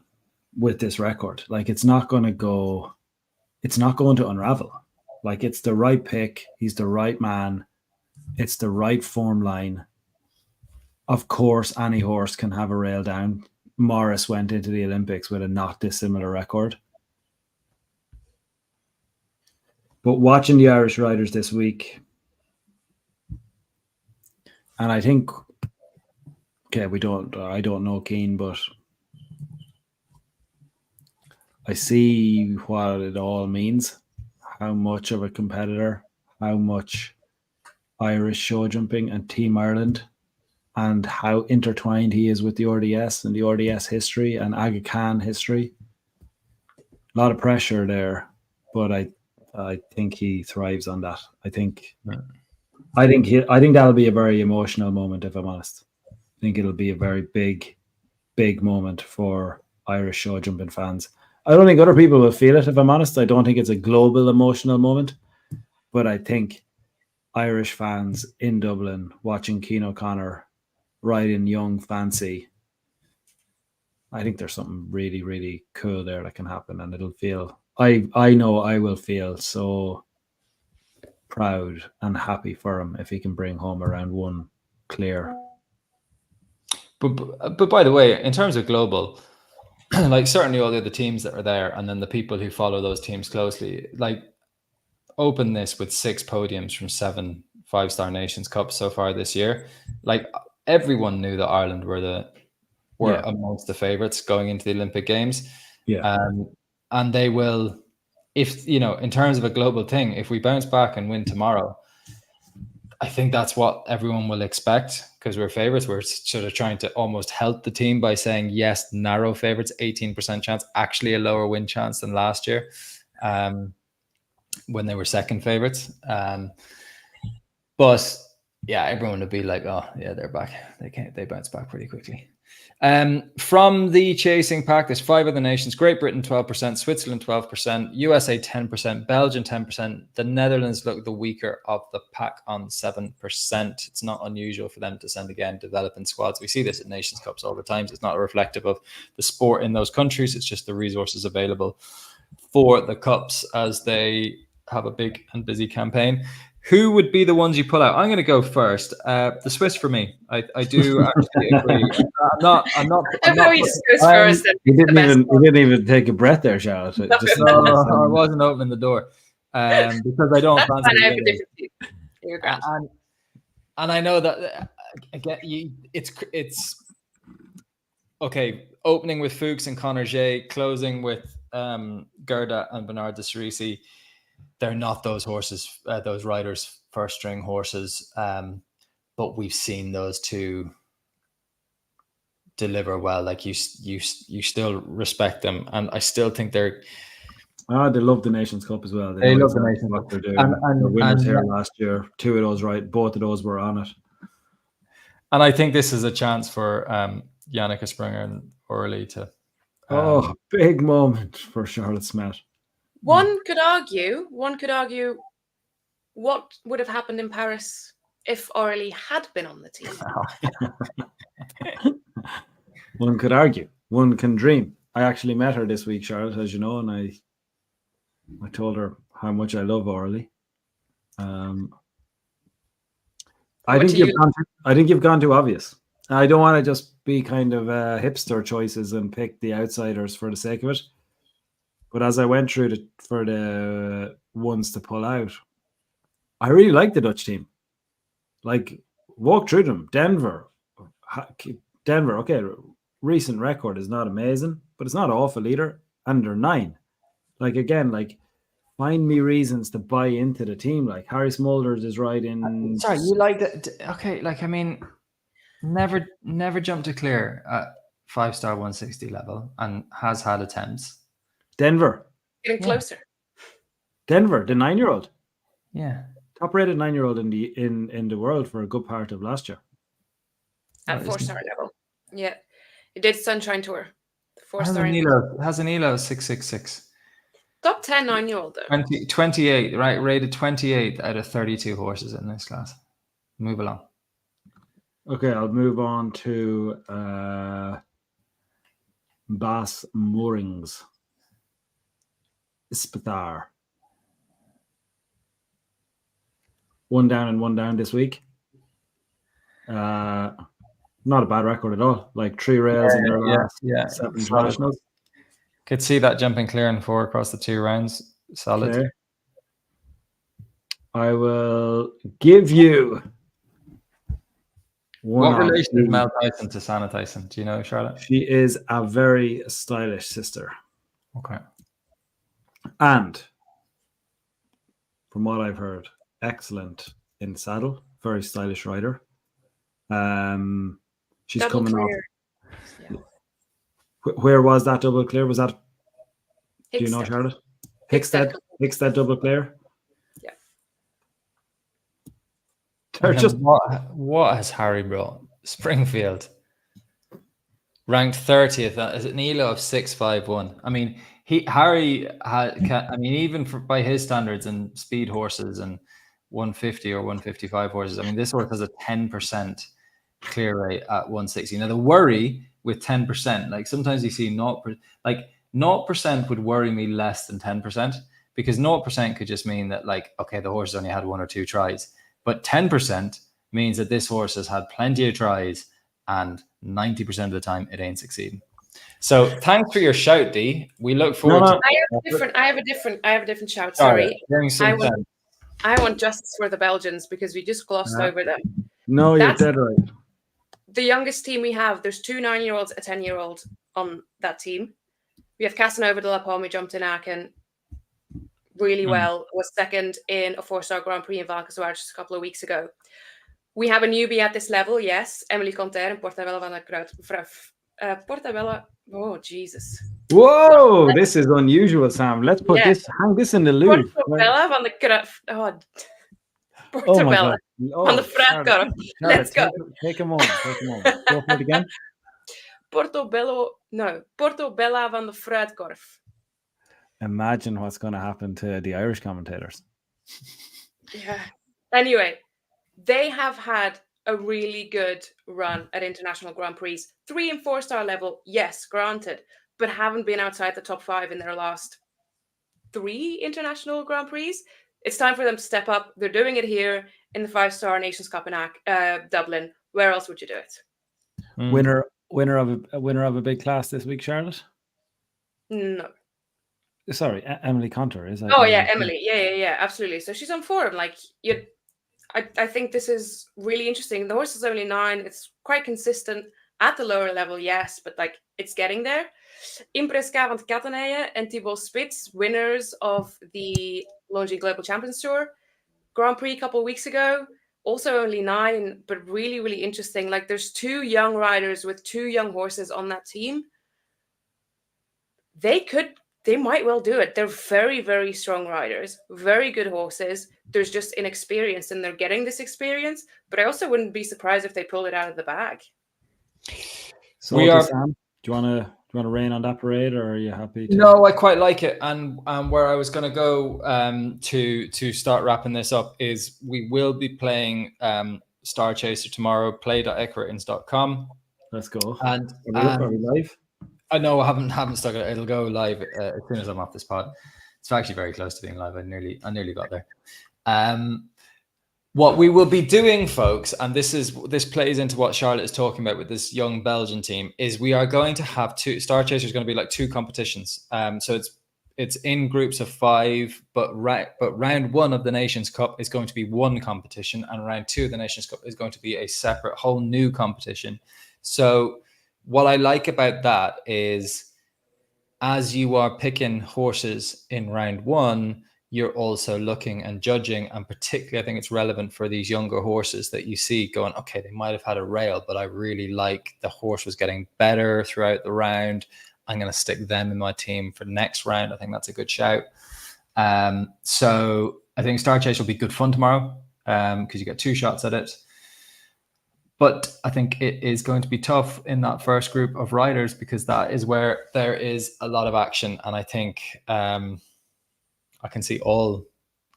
with this record. Like, it's not going to unravel. Like, it's the right pick. He's the right man. It's the right form line. Of course, any horse can have a rail down. Morris went into the Olympics with a not dissimilar record. But watching the Irish riders this week, and I think, okay, I don't know Keane, but I see what it all means, how much of a competitor, how much Irish show jumping and Team Ireland, and how intertwined he is with the RDS and the RDS history and Aga Khan history. A lot of pressure there, but I think he thrives on that. I think that'll be a very emotional moment, if I'm honest. I think it'll be a very big moment for Irish show jumping fans. I don't think other people will feel it, if I'm honest. I don't think it's a global emotional moment, but I think Irish fans in Dublin watching Cian O'Connor riding young fancy, I think there's something really, really cool there that can happen, and it'll feel, I know I will feel so proud and happy for him if he can bring home around one clear. But by the way, in terms of global, like certainly all the other teams that are there, and then the people who follow those teams closely, like open this with 6 podiums from 7 5-star Nations Cups so far this year. Like, everyone knew that Ireland were amongst the favourites going into the Olympic Games. Yeah. And they will, if, you know, in terms of a global thing, if we bounce back and win tomorrow, I think that's what everyone will expect, because we're favourites. We're sort of trying to almost help the team by saying, yes, narrow favourites, 18% chance, actually a lower win chance than last year when they were second favourites. But yeah, everyone would be like, oh yeah, they're back. They bounce back pretty quickly. From the chasing pack, there's 5 other nations: Great Britain 12%, Switzerland 12%, USA 10%, Belgium 10%. The Netherlands look the weaker of the pack on 7%. It's not unusual for them to send again developing squads. We see this at Nations Cups all the time. It's not reflective of the sport in those countries. It's just the resources available for the cups as they have a big and busy campaign. Who would be the ones you pull out? I'm going to go first. The Swiss for me. I do actually agree. I'm not. You didn't even take a breath there, Charlotte. I wasn't opening the door because I don't fancy it. And I know that again, it's okay. opening with Fuchs and Conor Jay, closing with Gerda and Bernard de Cerisi. They're not those horses, those riders' first string horses, but we've seen those two deliver well. Like you still respect them, and I still think they're. They love the Nations Cup as well. They know love the exactly Nations what Cup. they're doing. And the winners here last year. 2 of those, right? Both of those were on it. And I think this is a chance for Yannicka Springer and Orly to. Big moment for Charlotte Smith. One could argue what would have happened in Paris if Orly had been on the team. One could argue. One can dream. I actually met her this week, Charlotte, as you know, and I told her how much I love Orly. I think you've gone too obvious. I don't want to just be kind of hipster choices and pick the outsiders for the sake of it. But as I went through for the ones to pull out, I really like the Dutch team. Like, walk through them. Denver. Okay, recent record is not amazing, but it's not awful either. And they're 9. Like, again, like, find me reasons to buy into the team. Like, Harry Smulders is riding. Sorry, you like that? Okay, like, I mean, never jumped to clear at 5-star 160 level and has had attempts. Denver. Getting closer. Denver, the 9-year-old. Yeah. Top rated 9-year-old in the world for a good part of last year. At 4-star level. Yeah. It did Sunshine Tour. 4-star. Has an ELO 666. Top 10 9-year-old though. 28, right? Rated 28 out of 32 horses in this class. Move along. Okay, I'll move on to Bass Moorings. Ispathar. 1 down and 1 down this week. Not a bad record at all. Like 3 rails in their last 7 internationals. Could see that jumping clear and 4 across the 2 rounds. Solid. Okay. I will give you what relation is Mel Tyson to Sana Tyson? Do you know, Charlotte? She is a very stylish sister. Okay. And from what I've heard, excellent in saddle, very stylish rider. She's double coming clear. Off. Yeah. Where was that double clear? Was that? Hickstead. Do you know, Charlotte? Hickstead double clear. Yeah. They're just what has Harry brought? Springfield ranked 30th as an ELO of 651. I mean, Harry had. I mean, even by his standards and speed horses and 150 or 155 horses. I mean, this horse has a 10% clear rate at 160. Now, the worry with 10%, like sometimes you see 0% would worry me less than 10% because 0% could just mean that, like, okay, the horse has only had 1 or 2 tries. But 10% means that this horse has had plenty of tries and 90% of the time it ain't succeeding. So thanks for your shout, Dee. We look forward to I have a different shout. Sorry. I want justice for the Belgians because we just glossed over them. No, you're dead right. The youngest team we have, there's 2 9-year-olds, a 10-year-old on that team. We have Casanova de la Palme, who jumped in Aachen really well, was second in a 4-star Grand Prix in Valkenswaard just a couple of weeks ago. We have a newbie at this level, yes, Emily Conter and Portabella van der Kruid. Portabella, oh Jesus. Whoa, this is unusual, Sam. Let's put hang this in the loop. Portabella van der Kruid. Portabella van der Fruitkorf. Let's go. Take a moment. Go for it again. Portobello van der Fruitkorf. Imagine what's going to happen to the Irish commentators. Yeah. Anyway, they have had a really good run at international Grand Prix. 3 and 4-star level, yes, granted, but haven't been outside the top 5 in their last 3 international Grand Prix. It's time for them to step up. They're doing it here in the 5-star Nations Cup in Dublin. Where else would you do it? Winner of a big class this week, Charlotte? No. Sorry, Emily Conter is. Emily. Yeah, absolutely. So she's on form. Like I think this is really interesting. The horse is only 9. It's quite consistent At the lower level, yes, but like it's getting there. Imprescavant Katanaya and Thibaut Spitz, winners of the Longines Global Champions Tour Grand Prix a couple of weeks ago. Also only 9, but really, really interesting. Like there's 2 young riders with 2 young horses on that team. They might well do it. They're very, very strong riders, very good horses. There's just inexperience and they're getting this experience, but I also wouldn't be surprised if they pull it out of the bag. So we are. Sam, do you want to rain on that parade, or are you happy to? No, I quite like it. And where I was going to go to start wrapping this up is we will be playing Star Chaser tomorrow, play.equiratins.com. Let's go. And are we live? I know I haven't stuck it. It'll go live as soon as I'm off this pod. It's actually very close to being live. I nearly got there. What we will be doing, folks, and this plays into what Charlotte is talking about with this young Belgian team, is we are going to have 2 Star Chasers. Going to be like 2 competitions. So it's in groups of 5, but round 1 of the Nations Cup is going to be 1 competition, and round 2 of the Nations Cup is going to be a separate, whole new competition. So what I like about that is, as you are picking horses in round 1, you're also looking and judging, and particularly I think it's relevant for these younger horses that you see going, okay, they might have had a rail, but I really like the horse was getting better throughout the round. I'm going to stick them in my team for the next round. I think that's a good shout. So I think Star Chase will be good fun tomorrow because you get 2 shots at it. But I think it is going to be tough in that first group of riders because that is where there is a lot of action, and I think I can see all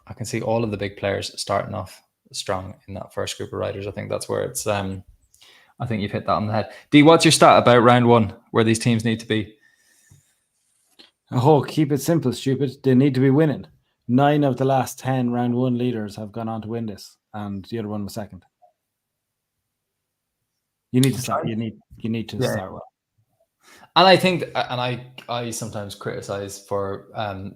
of the big players starting off strong in that first group of riders. I think that's where it's. I think you've hit that on the head. D, what's your stat about round 1 where these teams need to be? Oh, keep it simple, stupid. They need to be winning. 9 of the last 10 round 1 leaders have gone on to win this, and the other one was second. You need to start. You need to start well. And I think, and I sometimes criticize for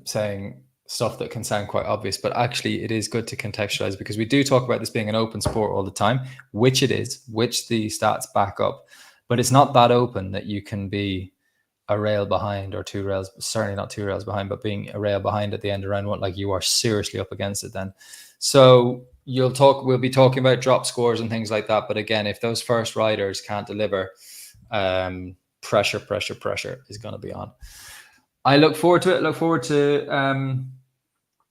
saying stuff that can sound quite obvious, but actually it is good to contextualize because we do talk about this being an open sport all the time, which it is, which the stats back up, but it's not that open that you can be a rail behind or 2 rails, certainly not 2 rails behind, but being a rail behind at the end of round 1, like you are seriously up against it then. So we'll be talking about drop scores and things like that. But again, if those first riders can't deliver, pressure is going to be on. I look forward to it. Look forward to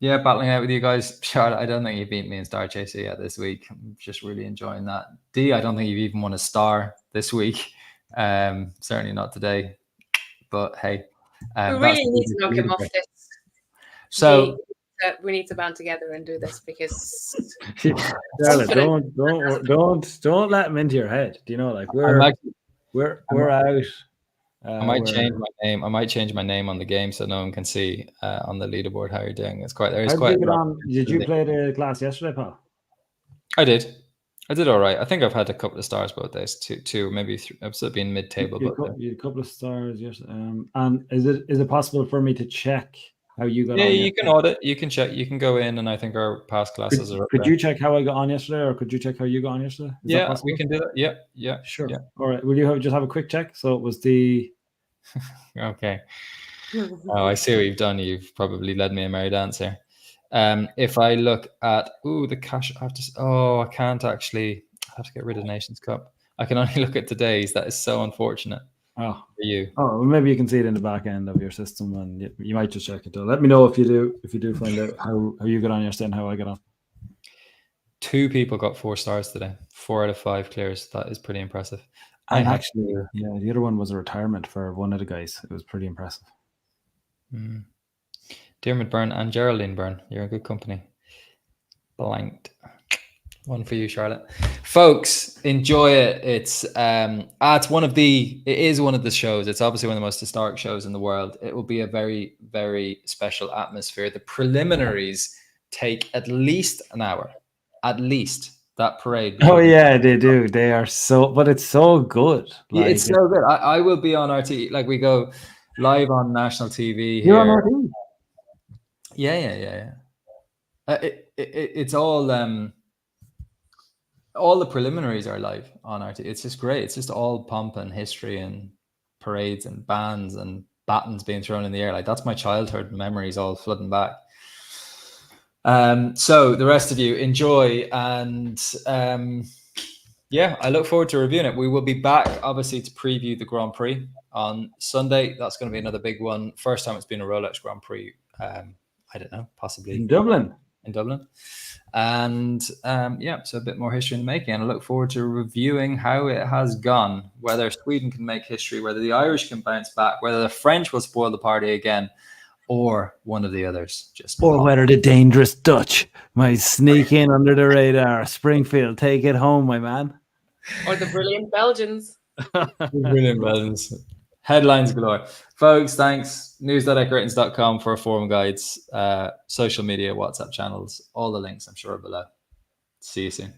battling out with you guys. Charlotte, I don't think you beat me in Star Chaser yet this week. I'm just really enjoying that. D, I don't think you've even won a star this week. Certainly not today. But hey, we really need to knock him off this. So we need to band together and do this because Charlotte, don't let him into your head. Do you know, like we're out. I might change my name. I might change my name on the game so no one can see on the leaderboard how you're doing. It's quite. Did you play the class yesterday, Paul? I did. I did all right. I think I've had a couple of stars both days. Two, maybe 3. I've still been mid-table. You had a couple of stars, yes. And is it possible for me to check how you got on? Yeah, you can audit. You can check. You can go in, and I think our past classes are. Could you check how I got on yesterday, or could you check how you got on yesterday? Yeah, we can do that. Yeah. Sure. Yeah. All right. Will you just have a quick check? So it was the. Okay. Oh, I see what you've done. You've probably led me a merry dance here. If I look at the cash, I can't actually. I have to get rid of Nations Cup. I can only look at today's. That is so unfortunate. Oh, for you. Oh, well, maybe you can see it in the back end of your system, and you might just check it though. Let me know if you do find out how you get on yesterday and how I get on. 2 people got 4 stars today. 4 out of 5 clears. That is pretty impressive. And actually, the other one was a retirement for one of the guys. It was pretty impressive. Dermot Byrne and Geraldine Byrne. You're in good company. Blanked. One for you, Charlotte. Folks, enjoy it. It is one of the shows. It's obviously one of the most historic shows in the world. It will be a very, very special atmosphere. The preliminaries take at least an hour. At least that parade. Oh yeah, they do. They are but it's so good. Like, it's so good. I will be on RT. Like we go live on national TV. You're on RT? Yeah. It's all all the preliminaries are live on RT. It's just great. It's just all pomp and history and parades and bands and batons being thrown in the air. Like, that's my childhood memories all flooding back. So the rest of you enjoy, and yeah, I look forward to reviewing it. We will be back, obviously, to preview the Grand Prix on Sunday. That's going to be another big one. First time it's been a Rolex Grand Prix. I don't know, possibly In Dublin. And yeah, so a bit more history in the making. And I look forward to reviewing how it has gone, whether Sweden can make history, whether the Irish can bounce back, whether the French will spoil the party again, or one of the others. Or whether the dangerous Dutch might sneak in under the radar. Springfield, take it home, my man. Or the brilliant Belgians. Brilliant Belgians. Headlines galore. Folks, thanks. news.eckratings.com for forum guides, social media, WhatsApp channels, all the links I'm sure are below. See you soon.